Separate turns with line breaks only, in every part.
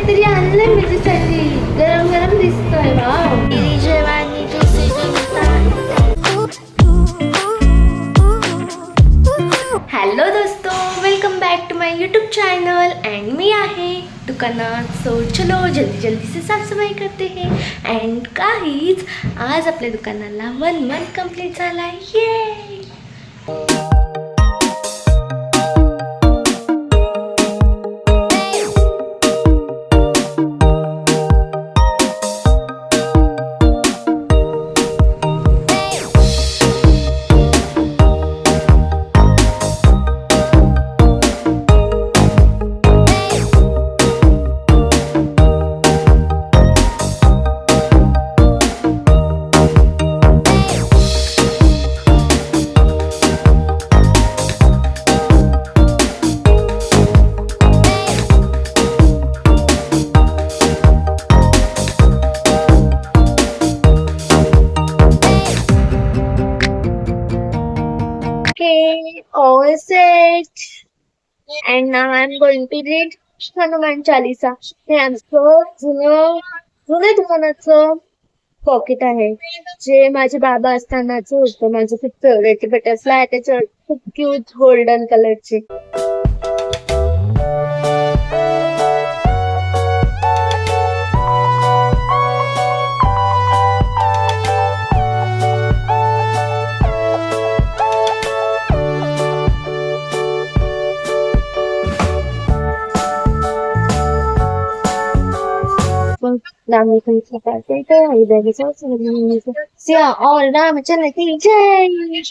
काहीतरी आणलंय माझ्यासाठी. गरम गरम दिसतोय. वाव. हॅलो दोस्तो, welcome back to my YouTube channel and मी आहे दुकानात. सो चलो जल्दी जल्दी से साफ सफाई करते हैं. एंड काहीच आज आपल्या दुकानाला 1 मंथ कंप्लीट झाला. ये all set. And now I'm going to read Hanuman Chalisa. हे आमचं जुनं दुकानाचं पॉकेट आहे, जे माझे बाबा असतानाच होतं. माझं खूप फेवरेट बटरफ्लाय आहे त्याच्यावर, खूप क्यूट गोल्डन कलरचे. और रामचंद्र की जय,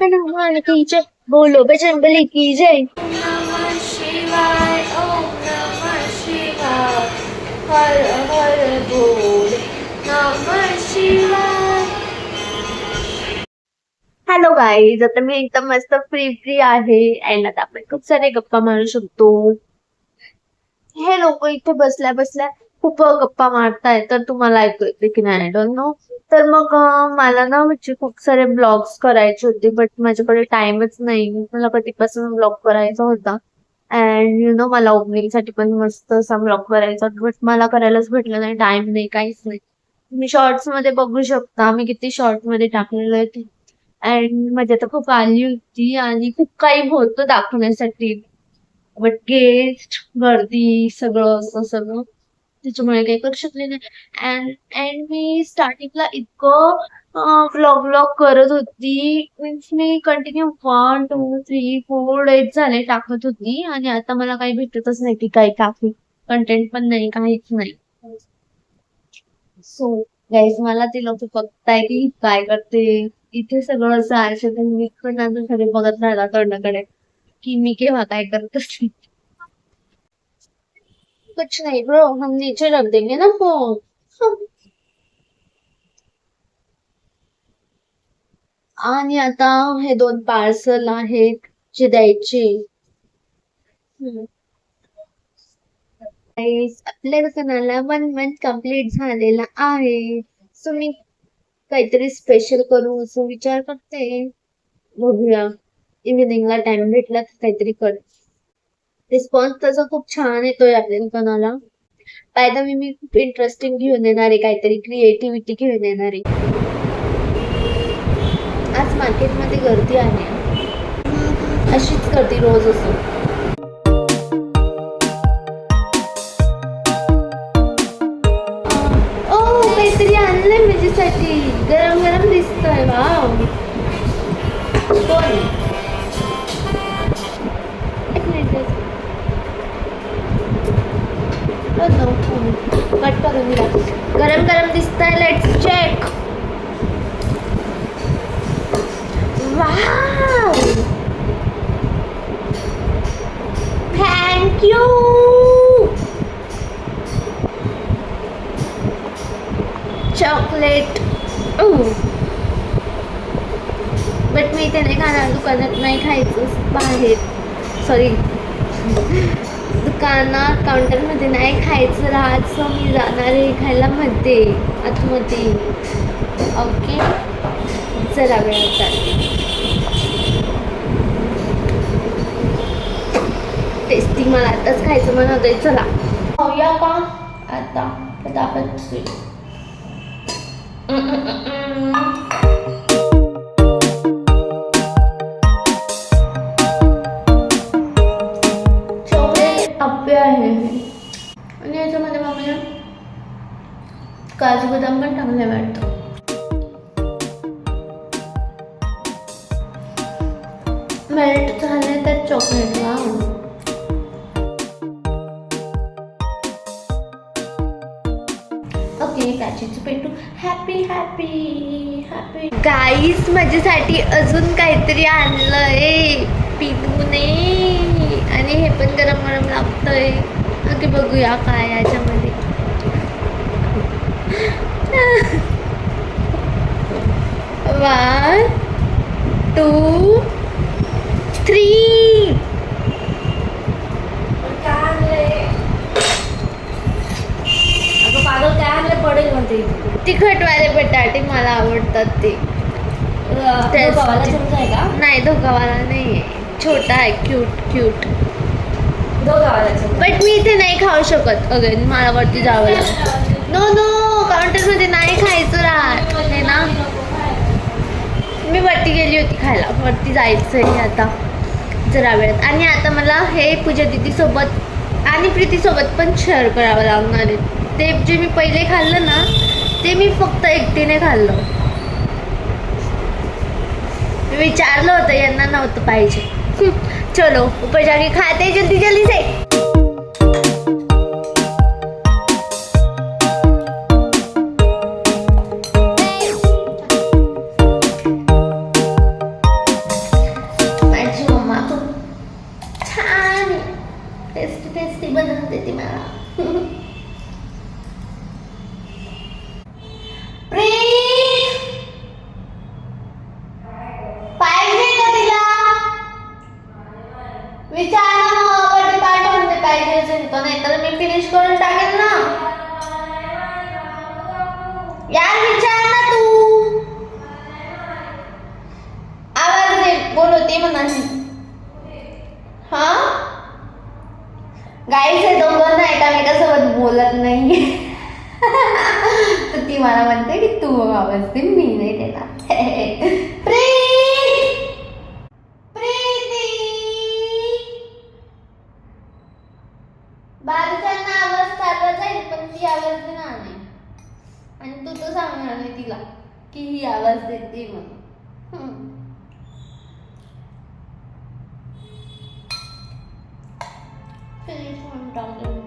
हनुमान की जय, बोलो बजरंगबली की जय. नमः शिवाय, ओम नमः शिवाय, हर हर बोल नमः शिवाय. हॅलो गाईज, आता मी एकदम मस्त फ्री आहे. अँड आता आपण खूप सारे गप्पा मारू शकतो. हे लोक इथे बसल्या बसल्या खूप गप्पा मारताय, तर तुम्हाला ऐकू येते की नाही डोंट नो. तर मग मला ना म्हणजे खूप सारे ब्लॉग्स करायचे होते, बट माझ्याकडे टाइमच नाही. मला कधीपासून ब्लॉग करायचा होता. अँड यु नो मला ओपनिंग साठी पण मस्त असा ब्लॉग करायचा होता, बट मला करायलाच भेटलं नाही. टाइम नाही, काहीच नाही. तुम्ही शॉर्ट्स मध्ये बघू शकता मी किती शॉर्ट मध्ये टाकलेलं आहे ते. अँड मजा तर खूप आली होती आणि खूप काही होतं दाखवण्यासाठी, बट गेस्ट गर्दी सगळं असं सगळं त्याच्यामुळे काही करू शकले नाही. अँड मी स्टार्टिंगला इतकं व्लॉग करत होती, मीन्स मी कंटिन्यू 1 2 3 4 डेज झाले टाकत होती, आणि आता मला काही भेटतच नाही की काही टाकू. कंटेंट पण नाही, काहीच नाही. सो गाईज, मला ते लोक बघताय की काय करते इथे सगळं असं आहे. मी पण सगळे बघत राहिला तोंडाकडे की मी केव्हा काय करत असते. कुछ नहीं ब्रो, हम नीचे रख देंगे ना फोन. आणि आता हे 2 पार्सल आहेत जे द्यायचे. आपल्या दुकानाला 1 मंथ कंप्लीट झालेला आहे. सो मी काहीतरी स्पेशल करू असं विचार करते. बघूया, इव्हिनिंगला टाइम भेटला तर काहीतरी कर. रिस्पॉन्स त्याचा खूप छान येतोय आपल्या दुकानाला. पायदा मी खूप इंटरेस्टिंग घेऊन येणार आहे, काहीतरी क्रिएटिव्हिटी घेऊन येणार आहे. आज मार्केटमध्ये गर्दी आहे, अशीच गर्दी रोज असो. ओ काहीतरी आणलंय माझ्यासाठी. गरम गरम दिसतोय. वाव. कोण? कट करून दिला. गरम गरम दिसतंय. Let's check. Wow, thank you. Chocolate. But मी इथे नाही खाणार, दुकानात नाही खायचं. बाहेर, सॉरी, दुकानात काउंटरमध्ये नाही खायचं राहत. सो मी जाणार आहे खायला मध्ये, आतमध्ये. ओके, जरा वेळात जाते. टेस्टी मला आताच खायचं म्हणत आहे. चला खाऊया का? आता फटाफट से चॉकलेट अप्पे आहे आणि याच्यामध्ये मम्मीने काजू बदाम पण टाकले वाटतं. मेल्ट झाले त्यात चॉकलेट. वाव. ओके काचीचं पेटू. Happy happy happy. गाईस माझ्यासाठी अजून काहीतरी आणलंय पिनूने आणि हे पण गरम गरम लागतंय. ओके बघूया काय याच्यामध्ये. 1 2 3.
पागल काय आणलं पडेल म्हणते.
तिखटवाले बटाटे मला आवडतात ते.
धोकावाला चमचा आहे का?
नाही धोकावाला नाहीये, छोटा आहे. Cute cute.
धोकावाला चमचा.
बट मी इथे नाही खाऊ शकत. अगेन मला वरती जावं लागतं. नो नो काउंटर मध्ये नाही खायचं राहत हे ना. मी वरती गेली होती खायला. वरती जायचंय आता जरा वेळात. आणि आता मला हे पूजा दीदी सोबत आणि प्रीती सोबत पण शेअर करावं लागणार आहे. ते जे मी पहिले खाल्लं ना ते मी फक्त एकटीने खाल्लं. मी विचारलं होतं यांना नव्हतं पाहिजे. चलो ऊपर जाके खाते जल्दी जल्दी से. माझी मम्मा खूप छान टेस्टी टेस्टी बनवते ती मला. पाहिजे का तिला विचार ना. पाठवून दे पाहिजे असेल तर, नाही तर मी फिनिश करून टाकेल ना. यार विचार ना तू. आवाज दे बोलवते म्हणाली. हा गाईस हे दोघं ना एकामेकासोबत बोलत नाही. तर ती मला म्हणते की तू आवाज दे, मी नाही देणार. बालकांना आवाज चालला जाईल पण ती आवाज देणार नाही. आणि तू तर सांगणार नाही तिला की ही आवाज देते म्हणून. फिनिश म्हणून टाकलं.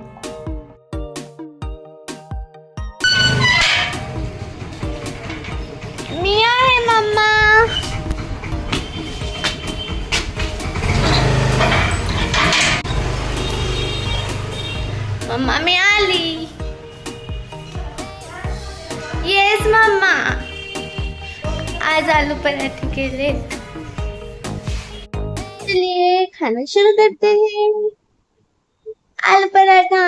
मी आहे मम्मा. मम्मा मी आली. Yes mamma. आज आलू पराठे केले. चलिए खाना शुरू करते हैं. Aloo paratha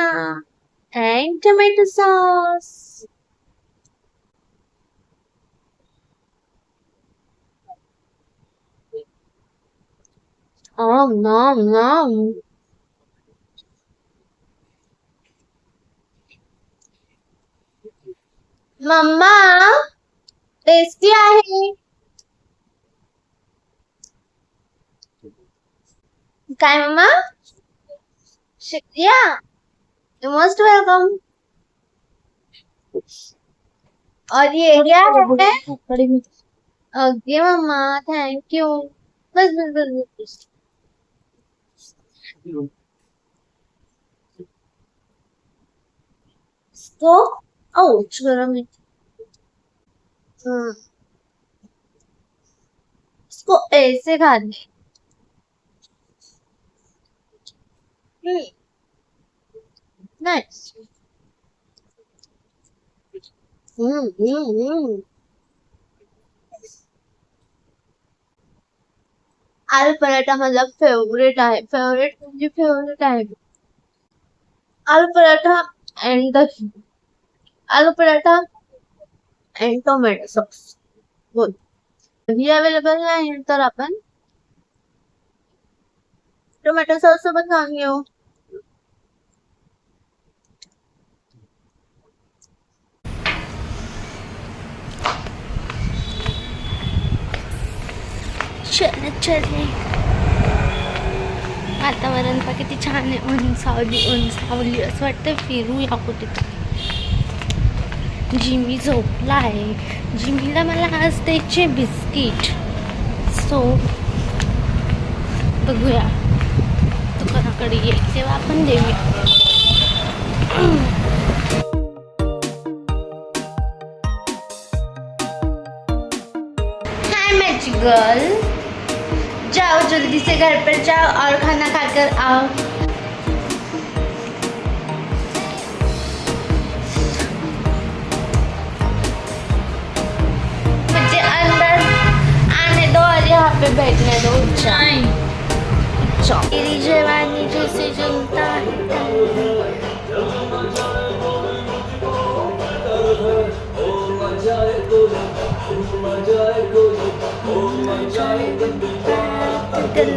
and tomato sauce. nom nom. Mamma tasty आहे. काय मम्मा? शुक्रिया. You most welcome. और ये क्या है? Okay mamma thank you. बस बस बस बस. तो गरम है. इसको ऐसे खाने. नाइस. आलू पराठा माझा फेवरेट आहे. फेवरेट म्हणजे फेवरेट आहे. आलू पराठा अँड दही. आलू पराठा अँड टोमॅटो सॉस. बोल दही अवेलेबल नाही तर आपण टोमॅटो सॉस सोबत खाऊन घेऊ. चालत चालले. वातावरण पण किती छान आहे. ऊन सावली असं वाटतं फिरूया कुठे. जिमी झोपला आहे. जिमीला मला आज द्यायचे बिस्किट. सो बघूया दुकानाकडे येईल तेव्हा आपण देऊया. हाय मैची गर्ल, जाओ जल्दी से घर पर जाओ और खाना खाकर आओ. मुझे अंदर आने दो और यहाँ पे बैठने दो. तेरी जवानी जैसे जलता है. दिल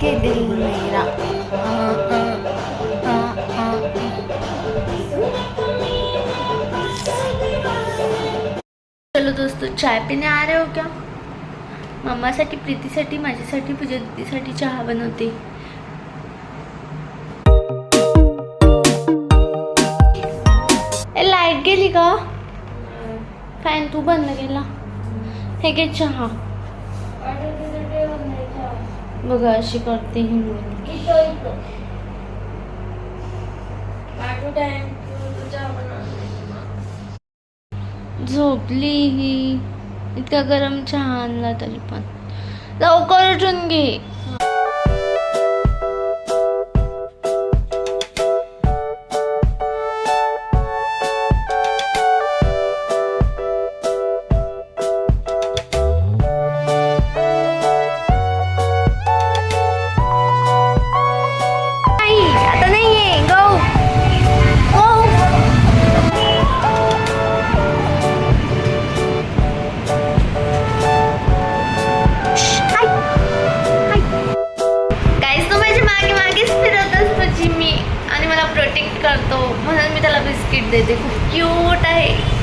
के दिल मेरा चलो दोस्तों, चाय पीने आ रहे हो क्या? मम्मासाठी, प्रीतीसाठी, माझ्यासाठी, पूजा दीदीसाठी चहा बनवते. लाईट गेली का? फॅन तू बंद केला. हे घे चहा. बघा अशी करते ही मुलगी. झोपली ही. इतका गरम चहा आणला तरी पण. लवकर उठून घे. प्रोटेक्ट करतो म्हणून मी त्याला बिस्किट देते. खूप क्यूट आहे.